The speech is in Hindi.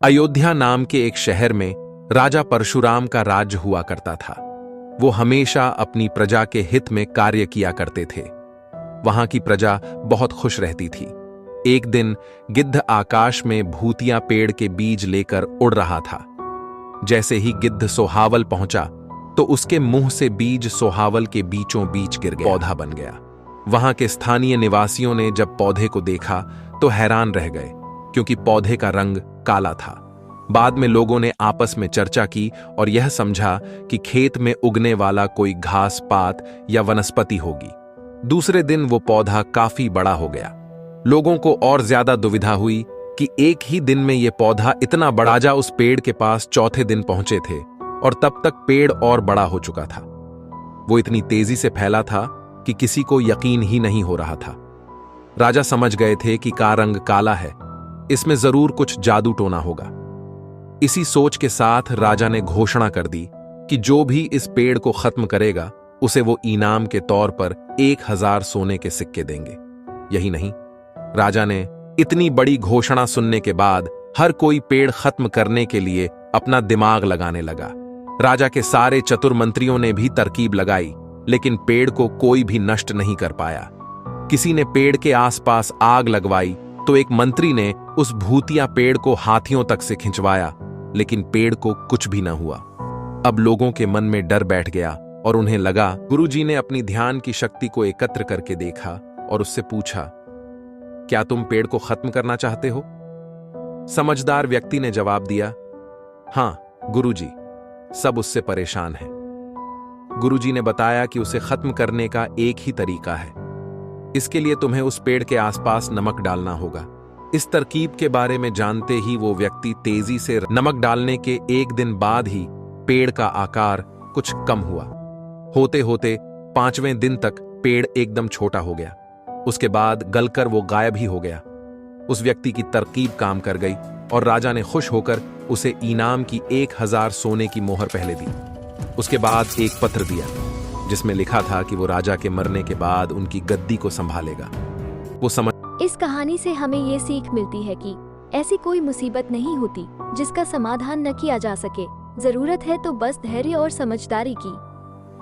अयोध्या नाम के एक शहर में राजा परशुराम का राज्य हुआ करता था। वो हमेशा अपनी प्रजा के हित में कार्य किया करते थे। वहां की प्रजा बहुत खुश रहती थी। एक दिन गिद्ध आकाश में भूतिया पेड़ के बीज लेकर उड़ रहा था। जैसे ही गिद्ध सोहावल पहुंचा तो उसके मुंह से बीज सोहावल के बीचों बीच गिर गया, पौधा बन गया। वहां के स्थानीय निवासियों ने जब पौधे को देखा तो हैरान रह गए, क्योंकि पौधे का रंग काला था। बाद में लोगों ने आपस में चर्चा की और यह समझा कि खेत में उगने वाला कोई घास पात या वनस्पति होगी। दूसरे दिन वो पौधा काफी बड़ा हो गया। लोगों को और ज्यादा दुविधा हुई कि एक ही दिन में यह पौधा इतना बड़ा। राजा उस पेड़ के पास चौथे दिन पहुंचे थे और तब तक पेड़ और बड़ा हो चुका था। वो इतनी तेजी से फैला था कि किसी को यकीन ही नहीं हो रहा था। राजा समझ गए थे कि का रंग काला है, इसमें जरूर कुछ जादू टोना होगा। इसी सोच के साथ राजा ने घोषणा कर दी कि जो भी इस पेड़ को खत्म करेगा उसे वो इनाम के तौर पर 1000 सोने के सिक्के देंगे। यही नहीं, राजा ने इतनी बड़ी घोषणा सुनने के बाद हर कोई पेड़ खत्म करने के लिए अपना दिमाग लगाने लगा। राजा के सारे चतुर मंत्रियों ने भी तरकीब लगाई, लेकिन पेड़ को कोई भी नष्ट नहीं कर पाया। किसी ने पेड़ के आसपास आग लगवाई तो एक मंत्री ने उस भूतिया पेड़ को हाथियों तक से खिंचवाया, लेकिन पेड़ को कुछ भी न हुआ। अब लोगों के मन में डर बैठ गया और उन्हें लगा। गुरुजी ने अपनी ध्यान की शक्ति को एकत्र करके देखा और उससे पूछा, क्या तुम पेड़ को खत्म करना चाहते हो? समझदार व्यक्ति ने जवाब दिया, हाँ गुरुजी, सब उससे परेशान हैं। गुरुजी ने बताया कि उसे खत्म करने का एक ही तरीका है। इसके लिए तुम्हें उस पेड़ के आसपास नमक डालना होगा। इस तरकीब के बारे में जानते ही वो व्यक्ति तेजी से नमक डालने के एक दिन बाद ही पेड़ का आकार कुछ कम हुआ। होते होते 5वें दिन तक पेड़ एकदम छोटा हो गया। उसके बाद गलकर वो गायब ही हो गया। उस व्यक्ति की तरकीब काम कर गई और राजा ने खुश होकर उसे इनाम की 1000 सोने की मोहर पहले दी। उसके बाद एक पत्र दिया जिसमें लिखा था कि वो राजा के मरने के बाद उनकी गद्दी को संभालेगा। वो समझ इस कहानी से हमें ये सीख मिलती है कि ऐसी कोई मुसीबत नहीं होती जिसका समाधान न किया जा सके। जरूरत है तो बस धैर्य और समझदारी की।